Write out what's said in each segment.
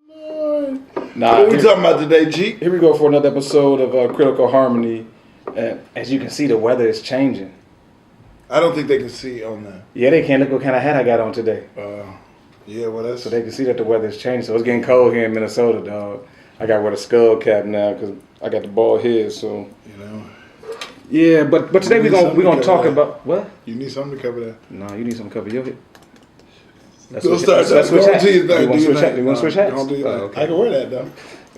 Nah, What are we talking about today, G? Here we go for another episode of Critical Harmony. As you can see, the weather is changing. I don't think they can see on that. Yeah, they can. Look what kind of hat I got on today. Yeah, well, that's... So they can see that the weather is changing. So it's getting cold here in Minnesota, dog. I got to wear the skull cap now because I got the bald head, so... You know... Yeah, but today we're gonna talk about... What? You need something to cover that. No, you need something to cover your head. Let's switch hats. You want to switch hats? Okay. I can wear that, though.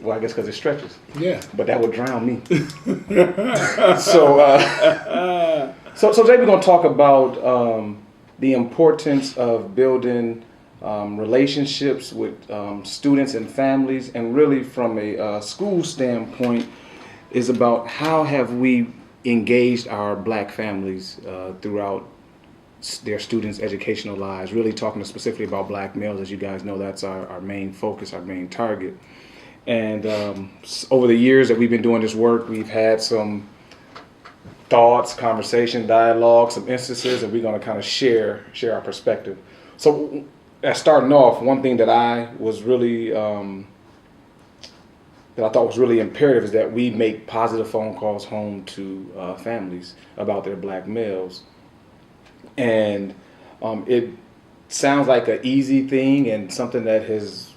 Well, I guess because it stretches. Yeah. But that would drown me. So today we're going to talk about the importance of building relationships with students and families, and really from a school standpoint is about how have we engaged our black families throughout their students' educational lives, really talking specifically about black males. As you guys know, that's our main focus, our main target. And over the years that we've been doing this work, we've had some thoughts, conversation, dialogue, some instances, and we're going to kind of share our perspective. So starting off, one thing that I was really, that I thought was really imperative is that we make positive phone calls home to families about their black males. And it sounds like an easy thing and something that is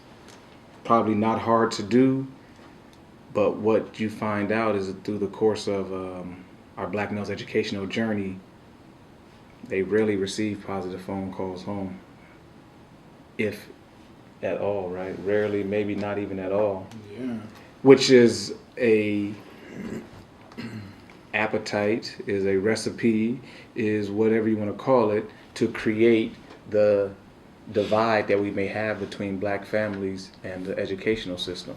probably not hard to do, but what you find out is that through the course of our black males' educational journey, they rarely receive positive phone calls home, if at all, right? Rarely, maybe not even at all. Yeah. Which is a appetite, is a recipe, is whatever you want to call it, to create the divide that we may have between black families and the educational system.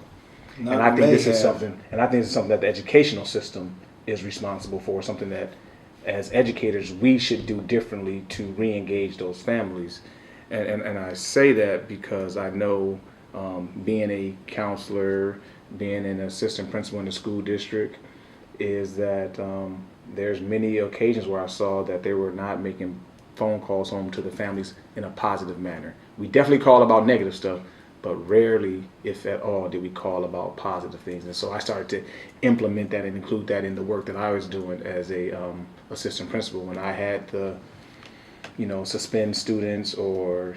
And I think this is something that the educational system is responsible for, something that as educators we should do differently to re-engage those families. And I say that because I know being a counselor, being an assistant principal in the school district, is that there's many occasions where I saw that they were not making phone calls home to the families in a positive manner. We definitely call about negative stuff, but rarely, if at all, did we call about positive things. And so I started to implement that and include that in the work that I was doing as a assistant principal. When I had to, suspend students or,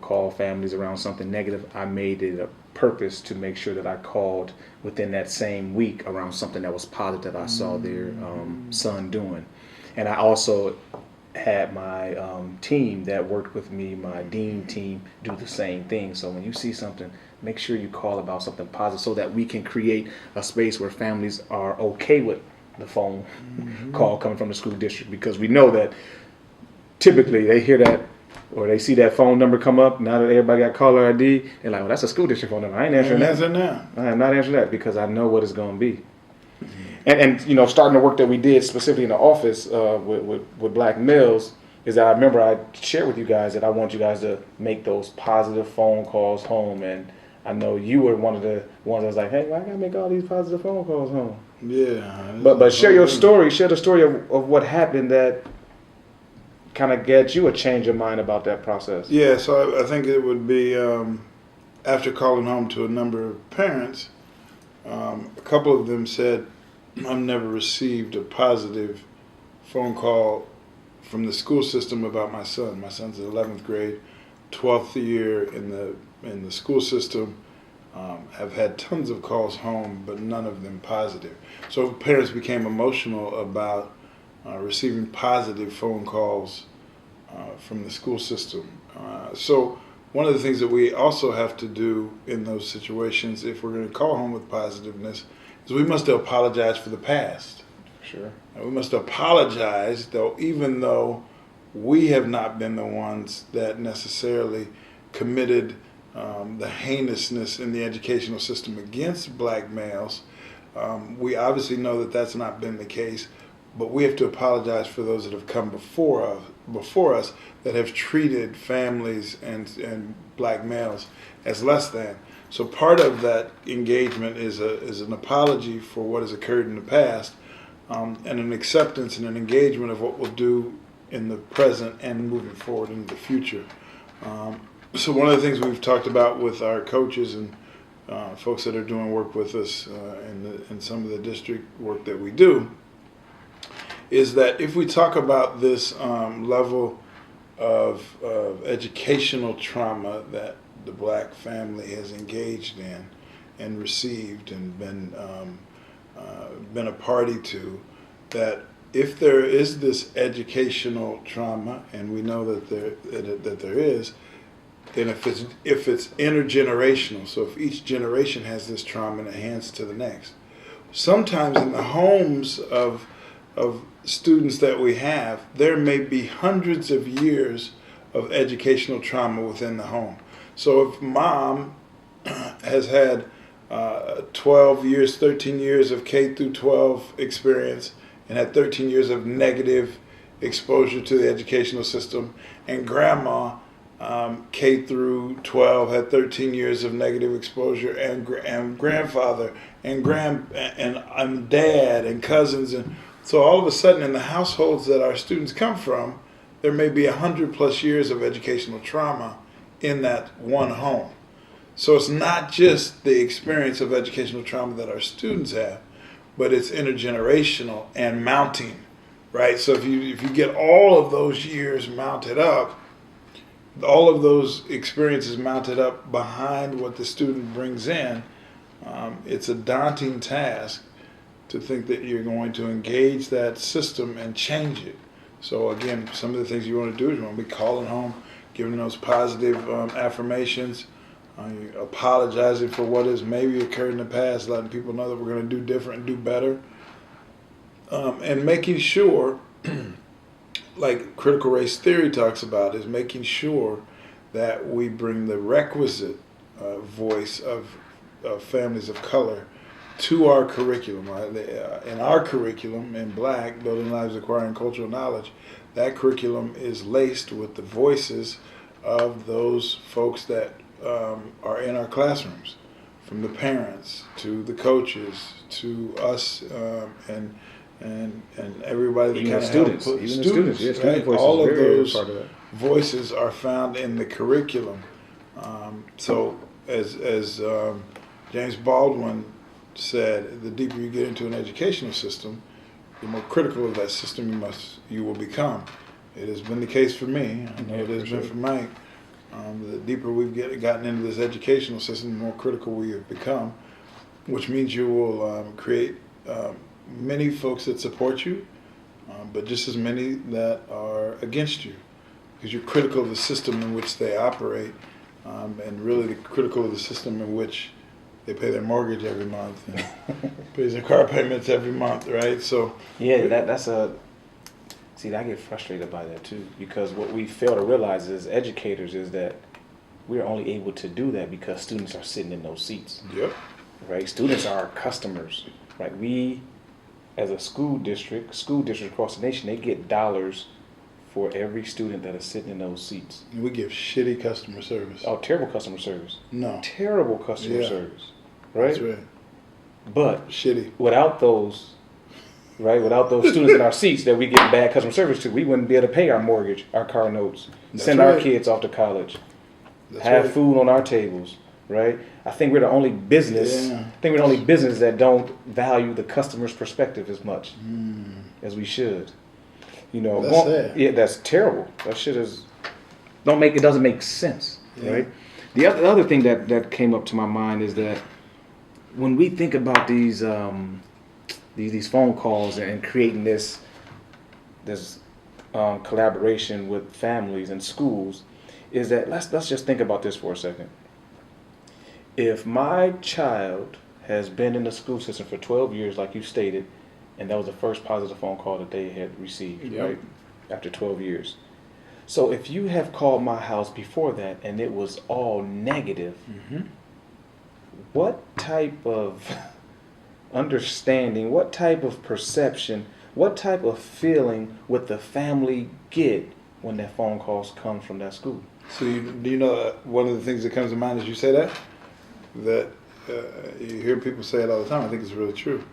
call families around something negative, I made it a purpose to make sure that I called within that same week around something that was positive that I saw their son doing. And I also had my team that worked with me, my dean team, do the same thing. So when you see something, make sure you call about something positive so that we can create a space where families are okay with the phone call coming from the school district, because we know that typically they hear that or they see that phone number come up. Now that everybody got caller ID, they're like, well, that's a school district phone number. I ain't answering that. I am not answering that because I know what it's going to be. And starting the work that we did specifically in the office with black males is that I remember I shared with you guys that I want you guys to make those positive phone calls home. And I know you were one of the ones that was like, hey, why I got to make all these positive phone calls home? Yeah. But share your story. Share the story of what happened that kind of get you a change of mind about that process. Yeah, so I think it would be after calling home to a number of parents, a couple of them said, I've never received a positive phone call from the school system about my son. My son's in 11th grade, 12th year in the school system. Have had tons of calls home, but none of them positive. So parents became emotional about receiving positive phone calls from the school system. So one of the things that we also have to do in those situations, if we're going to call home with positiveness, is we must apologize for the past. Sure. We must apologize, though, even though we have not been the ones that necessarily committed the heinousness in the educational system against black males. We obviously know that that's not been the case, but we have to apologize for those that have come before us that have treated families and black males as less than. So part of that engagement is an apology for what has occurred in the past, and an acceptance and an engagement of what we'll do in the present and moving forward into the future. So one of the things we've talked about with our coaches and folks that are doing work with us in some of the district work that we do, is that if we talk about this level of educational trauma that the black family has engaged in and received and been a party to, that if there is this educational trauma, and we know that there is, and if it's intergenerational, so if each generation has this trauma and it hands to the next, sometimes in the homes of students that we have, there may be hundreds of years of educational trauma within the home. So if mom has had 12 years, 13 years of K through 12 experience and had 13 years of negative exposure to the educational system, and grandma K through 12 had 13 years of negative exposure, and grandfather and dad and cousins, and so all of a sudden in the households that our students come from, there may be 100+ years of educational trauma in that one home. So it's not just the experience of educational trauma that our students have, but it's intergenerational and mounting, right? So if you get all of those years mounted up, all of those experiences mounted up behind what the student brings in, it's a daunting task to think that you're going to engage that system and change it. So again, some of the things you want to do is you want to be calling home, giving those positive affirmations, apologizing for what has maybe occurred in the past, letting people know that we're going to do different and do better, and making sure, like critical race theory talks about, is making sure that we bring the requisite voice of families of color to our curriculum. In our curriculum, in Black, Building Lives, Acquiring Cultural Knowledge, that curriculum is laced with the voices of those folks that are in our classrooms, from the parents to the coaches to us and everybody that Even kind the of students, help even the students, students, yes, right? student voices All are of very those part of that. voices are found in the curriculum. So as James Baldwin said, the deeper you get into an educational system, the more critical of that system you will become. It has been the case for me. I know it has been for Mike. The deeper we've gotten into this educational system, the more critical we have become, which means you will create many folks that support you, but just as many that are against you, because you're critical of the system in which they operate, and really critical of the system in which they pay their mortgage every month and pays their car payments every month, right? So yeah, that's a. See, I get frustrated by that too, because what we fail to realize as educators is that we're only able to do that because students are sitting in those seats. Yep. Right? Students are our customers. Right? We, as a school district across the nation, they get dollars for every student that is sitting in those seats. And we give shitty customer service. Oh, terrible customer service. No. Terrible customer service. Right? That's right. But shitty. Without those students in our seats that we get bad customer service to, we wouldn't be able to pay our mortgage, our car notes, send our kids off to college, have food on our tables, right? I think we're the only business. Yeah. I think we're the only business that don't value the customer's perspective as much as we should. You know, That's sad. Yeah, that's terrible. That shit it doesn't make sense, right? The other thing that came up to my mind is that when we think about these phone calls and creating this collaboration with families and schools, is that let's just think about this for a second. If my child has been in the school system for 12 years, like you stated, and that was the first positive phone call that they had received, right? After 12 years. So if you have called my house before that and it was all negative, what type of understanding, what type of perception, what type of feeling would the family get when that phone calls come from that school? So do you know one of the things that comes to mind as you say that you hear people say it all the time, I think it's really true.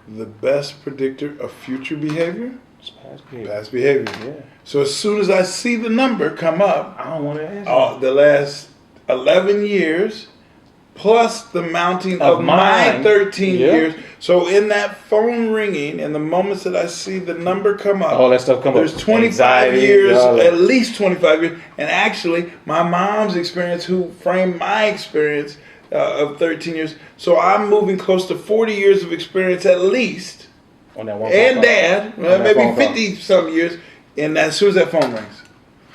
The best predictor of future behavior? It's past behavior. Past behavior. Yeah. So as soon as I see the number come up, I don't want to answer. The last 11 years, plus the mounting Of of my mine. 13 Yeah. years. So in that phone ringing, and the moments that I see the number come up, All that stuff come up. there's 25 Anxiety, years, all that. at least 25 years. And actually, my mom's experience, who framed my experience of 13 years. So I'm moving close to 40 years of experience at least. On that one And phone call. dad, On that maybe phone call. 50 some years. And as soon as that phone rings,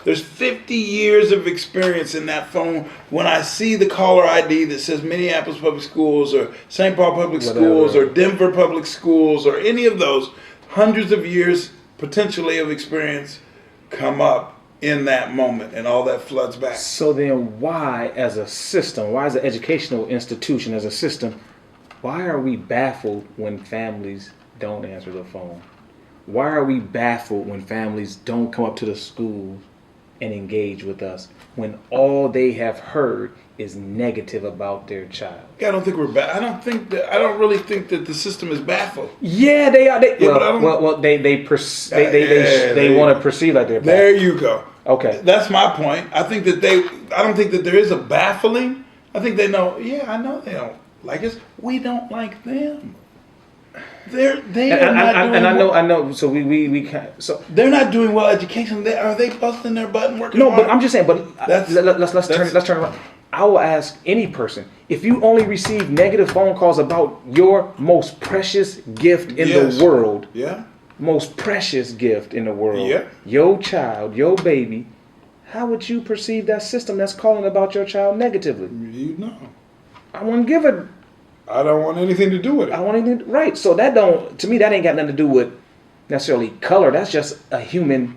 there's 50 years of experience in that phone. When I see the caller ID that says Minneapolis Public Schools or St. Paul Public Whatever. Schools or Denver Public Schools or any of those, hundreds of years potentially of experience come up in that moment, and all that floods back. So then why, as a system, why as an educational institution, as a system, why are we baffled when families don't answer the phone? Why are we baffled when families don't come up to the schools and engage with us when all they have heard is negative about their child? I don't think we're I don't really think that the system is baffled. Yeah, they are. Yeah, but I don't- They want to perceive like they're There baffled. you go. Okay. That's my point. I don't think that there is a baffling. I think they know, yeah, I know they don't like us. We don't like them. They are not doing well. I know. So we can't. So They're not doing well education. Are they busting their butt and working no, hard? but I'm just saying. But That's- let's turn around. I will ask any person, if you only receive negative phone calls about your most precious gift in Yes. the world, Yeah. most precious gift in the world, Yeah. your child, your baby, how would you perceive that system that's calling about your child negatively? You know. I wouldn't give a. I don't want anything to do with it. I want anything right. So that don't, to me, that ain't got nothing to do with necessarily color. That's just a human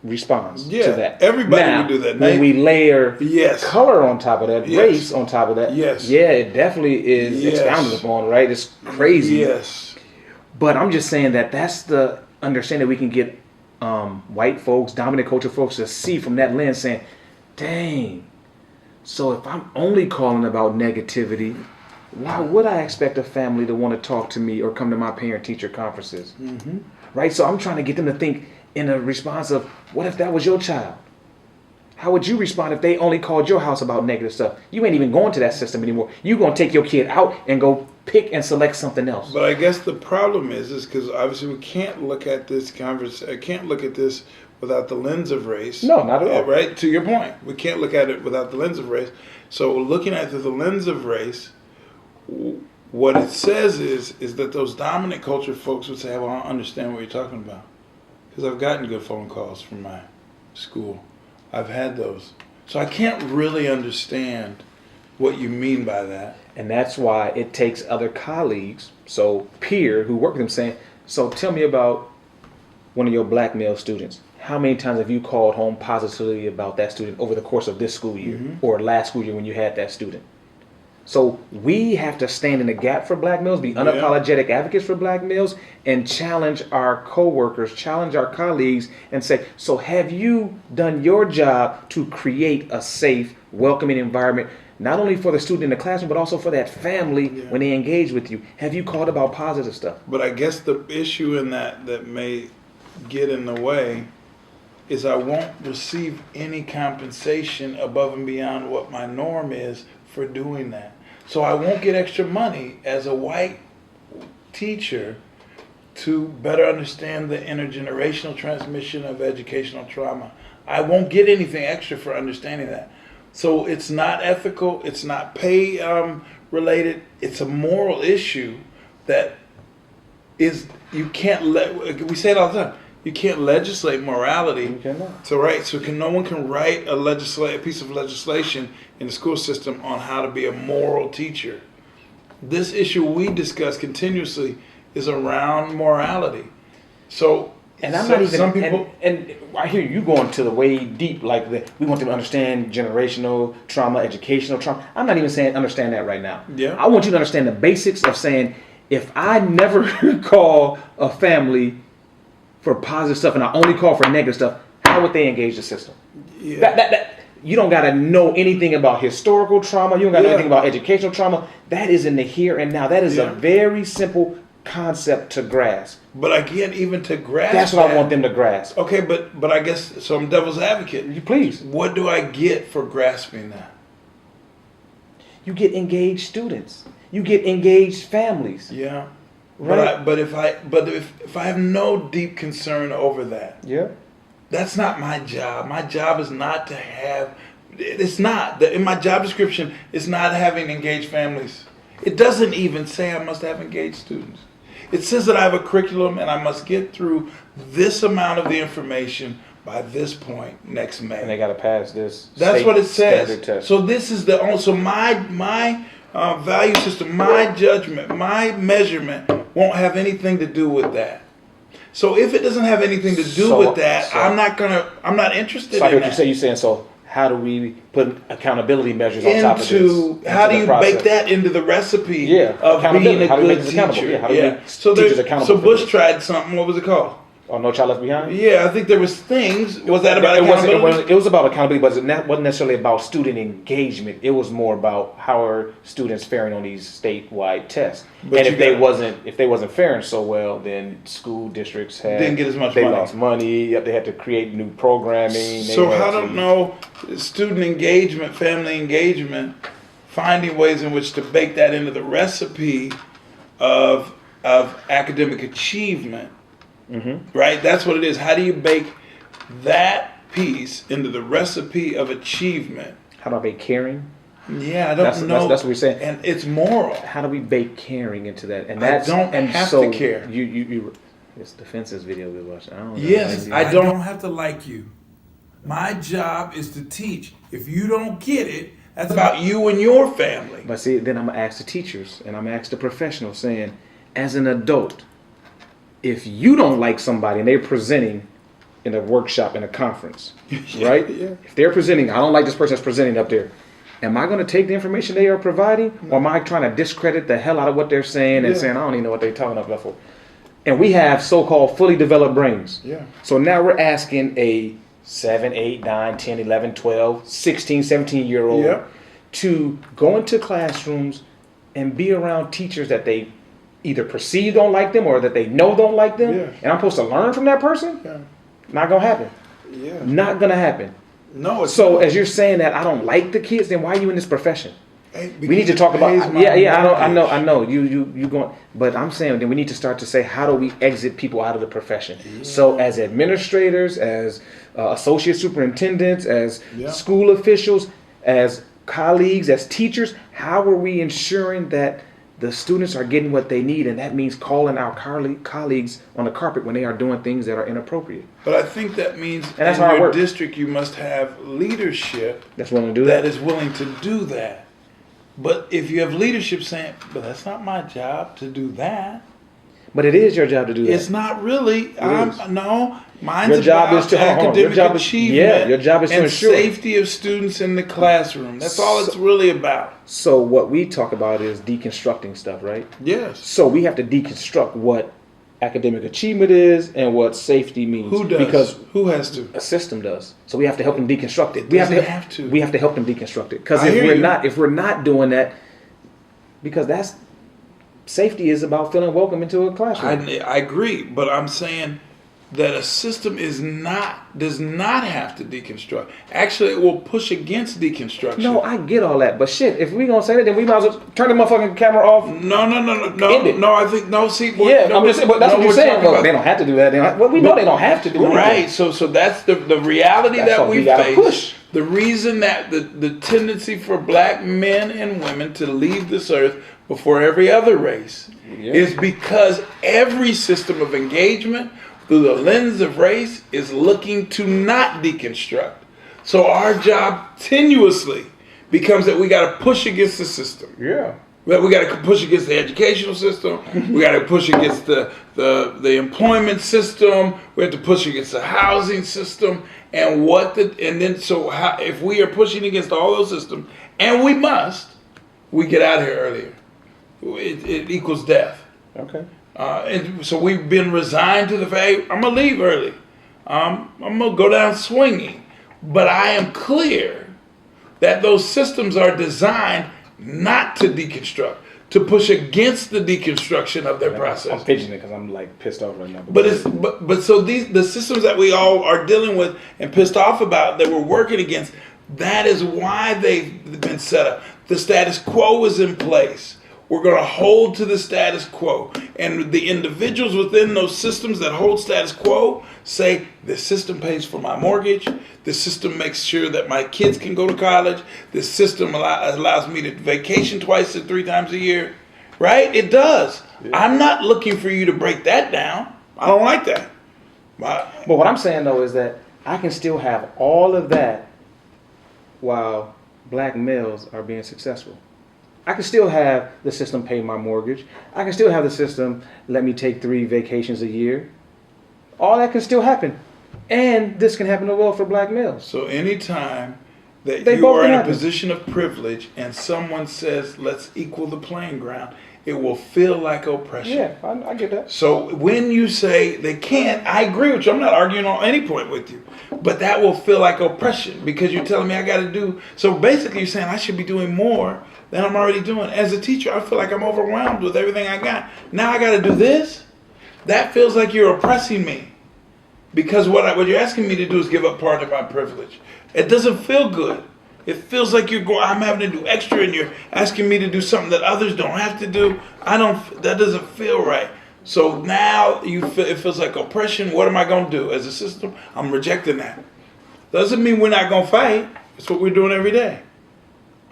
response Yeah, to that. everybody Now, would do that. When Now- we layer Yes. color on top of that, Yes. race on top of that, Yes. yeah, it definitely is Yes. expounded upon, right? It's crazy. Yes. But I'm just saying that's the understanding we can get white folks, dominant culture folks to see from that lens, saying, dang, so if I'm only calling about negativity, why would I expect a family to want to talk to me or come to my parent-teacher conferences? Mm-hmm. Right? So I'm trying to get them to think in a response of, what if that was your child? How would you respond if they only called your house about negative stuff? You ain't even going to that system anymore. You're going to take your kid out and go pick and select something else. But I guess the problem is because obviously we can't look at this can't look at this without the lens of race. No, not at all. Right? To your point, we can't look at it without the lens of race. So looking at it through the lens of race, what it says is that those dominant culture folks would say, well, I don't understand what you're talking about. Because I've gotten good phone calls from my school. I've had those. So I can't really understand what you mean by that. And that's why it takes other colleagues, so peer who work with them, saying, so tell me about one of your black male students. How many times have you called home positively about that student over the course of this school year or last school year when you had that student? So we have to stand in the gap for black males, be unapologetic advocates for black males, and challenge our coworkers, challenge our colleagues, and say, so have you done your job to create a safe, welcoming environment, not only for the student in the classroom, but also for that family when they engage with you? Have you called about positive stuff? But I guess the issue in that may get in the way is I won't receive any compensation above and beyond what my norm is for doing that. So I won't get extra money as a white teacher to better understand the intergenerational transmission of educational trauma. I won't get anything extra for understanding that. So it's not ethical, it's not pay related, it's a moral issue that is, you can't we say it all the time, you can't legislate morality. You cannot. So no one can write a piece of legislation in the school system on how to be a moral teacher. This issue we discuss continuously is around morality. So, And I'm so not even, some people. and I hear you going to the way deep, like we want them to understand generational trauma, educational trauma. I'm not even saying understand that right now. Yeah. I want you to understand the basics of saying, if I never call a family for positive stuff and I only call for negative stuff, how would they engage the system? Yeah. You don't got to know anything about historical trauma. You don't got to know anything about educational trauma. That is in the here and now. That is a very simple concept to grasp. But again, even to grasp That's what I that- want them to grasp. Okay, but I guess, so I'm devil's advocate. You please. What do I get for grasping that? you get engaged students. You get engaged families. Yeah. Right. But if I have no deep concern over that, Yeah. that's not my job. My job is not to have. It's not in my job description. It's not having engaged families. It doesn't even say I must have engaged students. It says that I have a curriculum and I must get through this amount of the information by this point next May. And they got to pass this. That's what it says. Test. So this is so my value system, my judgment, my measurement won't have anything to do with that. So if it doesn't have anything to do with that, I'm not interested so I hear in what that. you're saying. So how do we put accountability measures on top of this? How do you process? bake that into the recipe of being a how do we make good this accountable? teacher? Yeah, how do we make So teachers accountable? So for Bush this? tried something. What was it called? Oh, No Child Left Behind? Yeah, I think there was things. Was that about accountability? It was about accountability, but it wasn't necessarily about student engagement. It was more about how are students faring on these statewide tests. But and if they wasn't faring so well, then school districts didn't get as much they money. lost money. Yep, they had to create new programming. So I don't know, student engagement, family engagement, finding ways in which to bake that into the recipe of academic achievement. Mm-hmm. Right? That's what it is. How do you bake that piece into the recipe of achievement? How do I bake caring? Yeah, I don't know. That's what we're saying. And it's moral. How do we bake caring into that? And I don't have to care. It's the Fences video we watched. I don't know. Yes, I don't have to like you. My job is to teach. If you don't get it, that's about you and your family. But see, then I'm going to ask the teachers and I'm going to ask the professionals saying, as an adult, if you don't like somebody and they're presenting in a workshop, in a conference, right? Yeah. If they're presenting, I don't like this person that's presenting up there. Am I going to take the information they are providing? Or am I trying to discredit the hell out of what they're saying and saying, I don't even know what they're talking about for? And we have so-called fully developed brains. Yeah. So now we're asking a 7, 8, 9, 10, 11, 12, 16, 17-year-old to go into classrooms and be around teachers that they either perceive don't like them or that they know don't like them. Yeah. And I'm supposed to learn from that person? Yeah. Not going to happen. Yeah. Not going to happen. No. So as you're saying that I don't like the kids, then why are you in this profession? Hey, We need to talk about pays my I mortgage. know you going, but I'm saying then we need to start to say how do we exit people out of the profession. So as administrators, as associate superintendents, as school officials, as colleagues, as teachers, how are we ensuring that the students are getting what they need? And that means calling our colleagues on the carpet when they are doing things that are inappropriate. But I think that means that's in how it your works. district you must have leadership That's willing to do that that. is willing to do that. But if you have leadership saying, but that's not my job to do that. But it is your job to do that. It's not really. No, mine's Your job about is to- hold on, academic your job is- achievement yeah, your job is to and ensure. safety of students in the classroom. That's all it's really about. So what we talk about is deconstructing stuff, right? Yes. So we have to deconstruct what academic achievement is and what safety means. Who does? Because who has to? a system does. So we have to help them deconstruct it. It doesn't have to. We have to help them deconstruct it. Because I hear you. if we're not doing that, because that's safety is about feeling welcome into a classroom. I agree, but I'm saying that a system does not have to deconstruct. Actually, it will push against deconstruction. No, I get all that, but shit, if we gonna say that, then we might as well turn the motherfucking camera off. No. End it. I think no. See, I'm just saying, but that's what you're we're saying. talking Well, about- they don't have to do that. We know they don't have to do anything. Right. So that's the reality That's that what we we gotta face. push. The reason that the tendency for black men and women to leave this earth before every other race is because every system of engagement through the lens of race is looking to not deconstruct. So our job tenuously becomes that we got to push against the system. Yeah. We got to push against the educational system. We got to push against the employment system. We have to push against the housing system. And if we are pushing against all those systems, and we must, we get out of here earlier. It equals death. Okay. And so we've been resigned to the fact, hey, I'm going to leave early. I'm going to go down swinging. But I am clear that those systems are designed not to deconstruct, to push against the deconstruction of their process. I'm fidgeting because I'm like pissed off right now. But so the systems that we all are dealing with and pissed off about that we're working against, that is why they've been set up. The status quo is in place. We're going to hold to the status quo. And the individuals within those systems that hold status quo say, this system pays for my mortgage. This system makes sure that my kids can go to college. This system allows me to vacation twice or 3 times a year. Right? It does. Yeah. I'm not looking for you to break that down. I don't like that. But what I'm saying, though, is that I can still have all of that while black males are being successful. I can still have the system pay my mortgage. I can still have the system let me take 3 vacations a year. All that can still happen. And this can happen as well for black males. So anytime that you are in a position of privilege and someone says, let's equal the playing ground, it will feel like oppression. Yeah, I get that. So when you say they can't, I agree with you. I'm not arguing on any point with you. But that will feel like oppression because you're telling me I got to do. So basically you're saying I should be doing more than I'm already doing. As a teacher, I feel like I'm overwhelmed with everything I got. Now I got to do this? That feels like you're oppressing me. Because what you're asking me to do is give up part of my privilege. It doesn't feel good. It feels like I'm having to do extra and you're asking me to do something that others don't have to do. That doesn't feel right. So now it feels like oppression. What am I going to do as a system? I'm rejecting that. Doesn't mean we're not going to fight. It's what we're doing every day.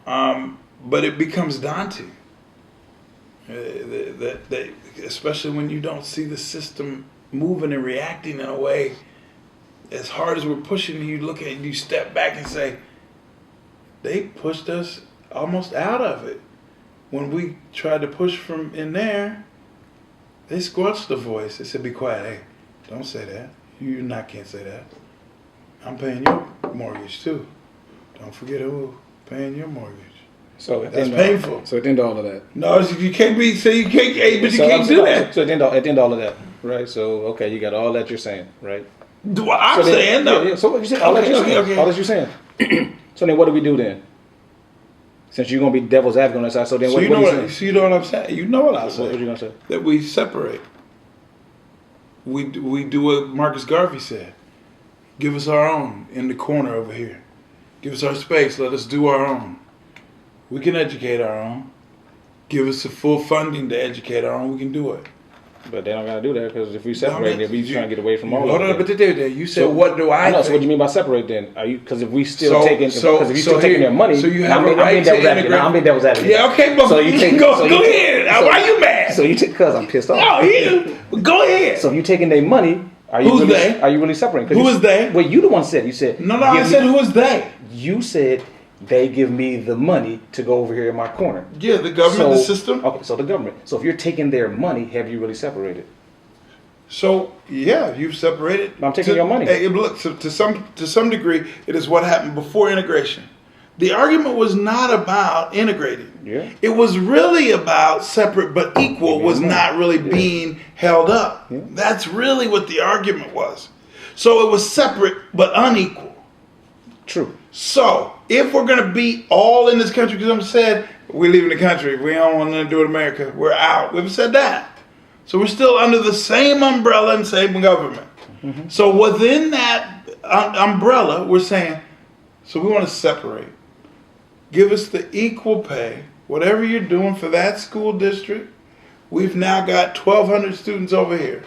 But it becomes daunting. Especially when you don't see the system moving and reacting in a way. As hard as we're pushing, you look at it and you step back and say, they pushed us almost out of it. When we tried to push from in there, they squelched the voice. They said, be quiet. Hey, don't say that. You can't say that. I'm paying your mortgage too. Don't forget who paying your mortgage. So that's painful. So at the end of all of that. No, you can't be, so you can't, but you can't do that. So at the end of all of that, right? So, okay, you got all that you're saying, right? What I'm saying, though. Yeah. So what you said, all that you're saying. Okay. All that you're saying. So then what do we do then? Since you're going to be devil's advocate on that side, so then what are you saying? So you know what I'm saying? You know what I'm saying. What are you going to say? That we separate. We do what Marcus Garvey said. Give us our own in the corner over here. Give us our space. Let us do our own. We can educate our own. Give us the full funding to educate our own. We can do it. But they don't got to do that because if we separate, then we trying to get away from all of it. Hold on, but you said, so, what do I think? So what do you mean by separate then? Are you, because if we still taking their money, so you have a right to integrate. I'm being devil's advocate. Yeah, okay, but so you take, go ahead. Why are you mad? So you take, because I'm pissed off. No, go ahead. So if you taking their money, are you really separating? Who is they? Well, you the one said. You said. No, I said who is they? You said they give me the money to go over here in my corner. Yeah, the government, the system. Okay, so the government. So if you're taking their money, have you really separated? So yeah, you've separated. I'm taking your money. Hey, look, to some degree, it is what happened before integration. The argument was not about integrating. Yeah. It was really about separate but equal was not really being held up. Yeah. That's really what the argument was. So it was separate but unequal. True. So if we're going to be all in this country, because I'm said we're leaving the country, we don't want nothing to do with America, we're out. We've said that. So we're still under the same umbrella and same government. Mm-hmm. So within that umbrella, we're saying, so we want to separate. Give us the equal pay. Whatever you're doing for that school district, we've now got 1,200 students over here.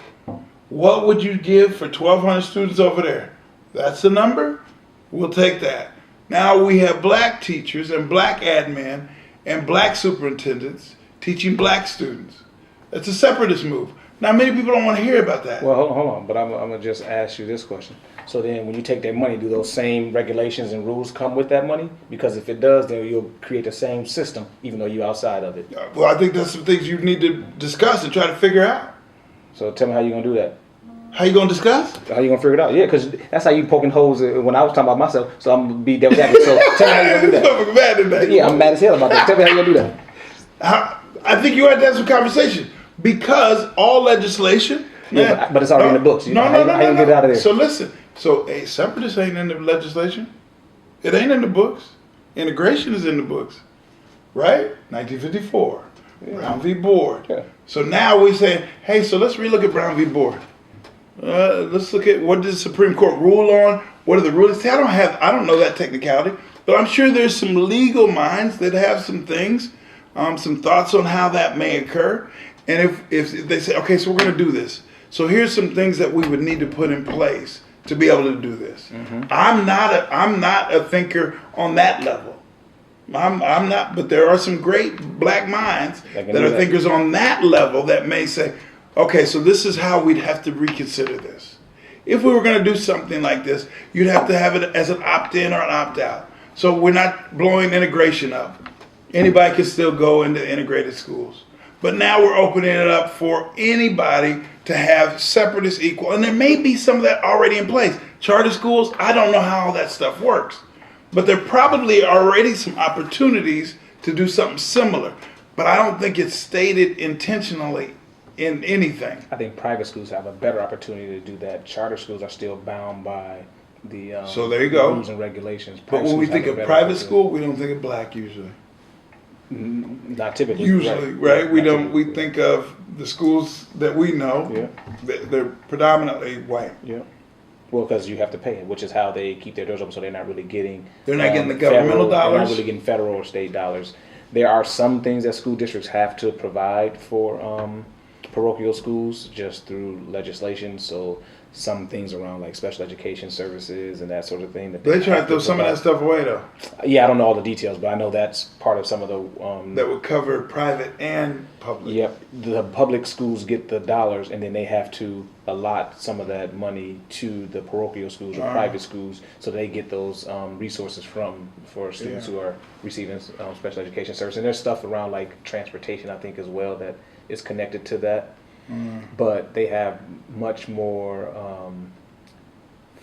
What would you give for 1,200 students over there? That's the number? We'll take that. Now we have black teachers and black admin and black superintendents teaching black students. It's a separatist move. Now, many people don't want to hear about that. Well, hold on. But I'm going to just ask you this question. So then when you take their money, do those same regulations and rules come with that money? Because if it does, then you'll create the same system, even though you're outside of it. Well, I think that's some things you need to discuss and try to figure out. So tell me how you're going to do that. How you going to discuss? How you going to figure it out? Yeah, because that's how you poking holes when I was talking about myself. So I'm going to be devil's advocate. So tell me how you're going to do that. Mad at that. Yeah, I'm mad as hell about that. Tell me how you're going to do that. I think you had to have some conversation. Because all legislation... Yeah, but it's already in the books. No. How you get it out of there? So listen. So separatists ain't in the legislation. It ain't in the books. Integration is in the books. Right? 1954. Yeah. Brown v. Board. Yeah. So now we're saying, hey, so let's relook at Brown v. Board. Let's look at what did the Supreme Court rule on? What are the rulings? See, I don't know that technicality. But I'm sure there's some legal minds that have some things, some thoughts on how that may occur. And if they say, okay, so we're going to do this. So here's some things that we would need to put in place to be able to do this. I'm not a thinker on that level. I'm not, but there are some great black minds that are thinkers on that level that may say, okay, so this is how we'd have to reconsider this. If we were going to do something like this, you'd have to have it as an opt-in or an opt-out. So we're not blowing integration up. Anybody can still go into integrated schools. But now we're opening it up for anybody to have separate is equal. And there may be some of that already in place. Charter schools, I don't know how all that stuff works. But there probably are already some opportunities to do something similar. But I don't think it's stated intentionally in anything. I think private schools have a better opportunity to do that. Charter schools are still bound by the So there you go. rules and regulations. But Private when we schools have think a of better private opportunity. school, we don't think of black usually. Not typically. Usually, right? We Not don't. We typically. think of the schools that we know. Yeah. They're predominantly white. Yeah. Well, because you have to pay it, which is how they keep their doors open, so they're not really getting. They're not getting the governmental federal, They're dollars? not really getting federal or state dollars. There are some things that school districts have to provide for parochial schools just through legislation. So some things around like special education services and that sort of thing. That They try to have throw some of that provide. stuff away though. Yeah, I don't know all the details, but I know that's part of some of the. That would cover private and public. Yep, the public schools get the dollars, and then they have to allot some of that money to the parochial schools or private schools, so they get those resources for students who are receiving special education service. And there's stuff around like transportation, I think, as well that is connected to that. But they have much more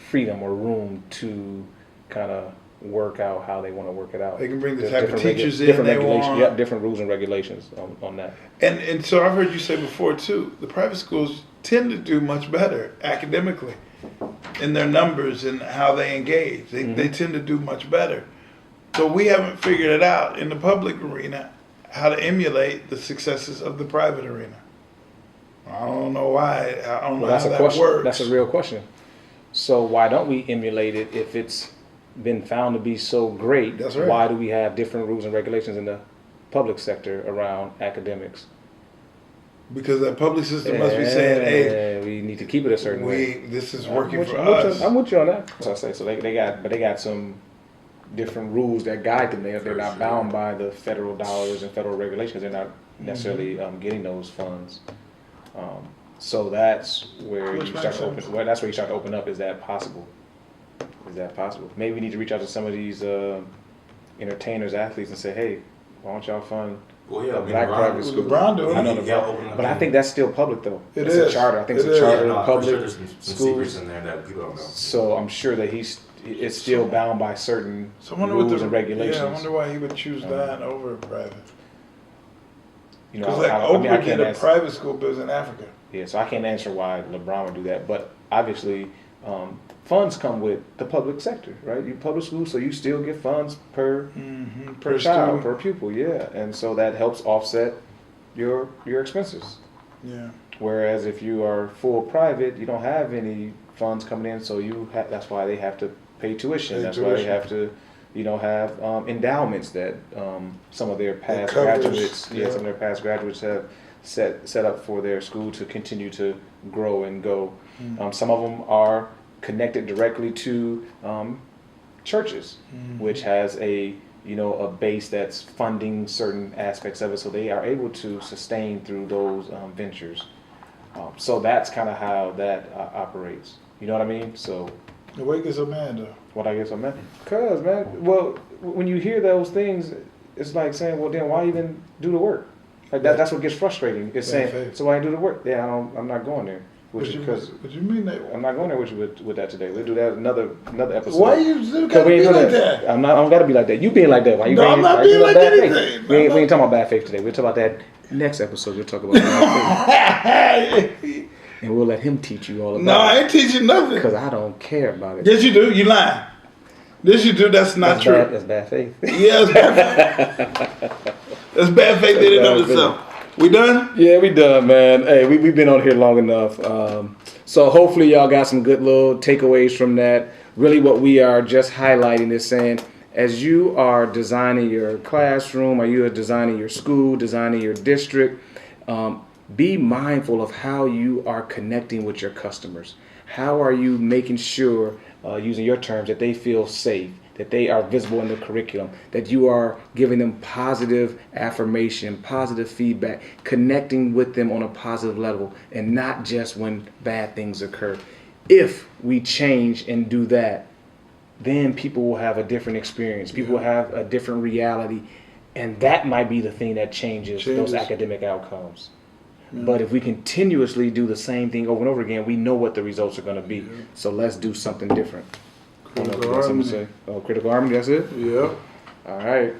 freedom or room to kind of work out how they want to work it out. They can bring the There's type of different teachers in different they regulations. want. Yep, different rules and regulations on that. And so I've heard you say before too, the private schools tend to do much better academically in their numbers and how they engage. They tend to do much better. So we haven't figured it out in the public arena how to emulate the successes of the private arena. I don't know why. I don't know Well, that's how a that question. works. That's a real question. So why don't we emulate it if it's been found to be so great? That's right. Why do we have different rules and regulations in the public sector around academics? Because that public system must be saying, "Hey, we need to keep it a certain way. this is I'm working with for you- I'm with you- us." I'm with you on that. So I say, so they got some different rules that guide them. They're not bound by the federal dollars and federal regulations. They're not necessarily getting those funds. So that's where Which you makes start to sense. open. Well, that's where you start to open up. Is that possible? Is that possible? Maybe we need to reach out to some of these entertainers, athletes, and say, "Hey, why don't y'all fund Well, yeah, a black private school?" LeBron doing I know it. LeBron, but I think that's still public though. It It's is. a charter. I think it's It a is. charter no, of I'm pretty public sure there's some schools. secrets in there that people don't know. So I'm sure that it's still bound by certain So I wonder what rules and regulations. Yeah, I wonder why he would choose that over private. You know, Because like I mean, I Oprah can't did a answer. private school, but it was in Africa. Yeah, so I can't answer why LeBron would do that, but obviously, funds come with the public sector, right? You public school, so you still get funds per Per child, student. per pupil, yeah, and so that helps offset your expenses. Yeah. Whereas if you are full private, you don't have any funds coming in, so that's why they have to pay tuition. Pay That's why they tuition. have to, have endowments that some of their past covers, graduates, yeah. some of their past graduates have set up for their school to continue to grow and go. Some of them are connected directly to churches, which has a base that's funding certain aspects of it, so they are able to sustain through those ventures. So that's kind of how that operates. You know what I mean? So The way gets so mad though. what I guess I'm at, cause man, well, when you hear those things, it's like saying, well, then why even do the work? Like that's what gets frustrating. It's Bad saying, faith. so why do the work? Yeah, I'm not going there. What Which you, because what you mean that? I'm not going there with you with that today. We'll do that another episode. Why you still 'Cause gotta we ain't be doing like that? I don't gotta be like that. You being like that. Why you No, being, I'm not why you being like bad anything. faith? We ain't talking about bad faith today. We'll talk about that next episode. We'll talk about bad faith. And we'll let him teach you all about No, I it. ain't teaching nothing. Because I don't care about it. Yes, you do. You lying. Yes, you do. That's not That's true. bad, that's bad faith. Yeah, it's bad faith. That's bad faith in and bad of itself. We done? Yeah, we done, man. Hey, we've been on here long enough. So hopefully y'all got some good little takeaways from that. Really what we are just highlighting is saying as you are designing your classroom, or you are designing your school, designing your district, be mindful of how you are connecting with your customers. How are you making sure, using your terms, that they feel safe, that they are visible in the curriculum, that you are giving them positive affirmation, positive feedback, connecting with them on a positive level, and not just when bad things occur. If we change and do that, then people will have a different experience. People will have a different reality, and that might be the thing that changes those academic outcomes. But if we continuously do the same thing over and over again, we know what the results are going to be. So let's do something different. Critical harmony. Critical harmony, that's it? Yep. All right.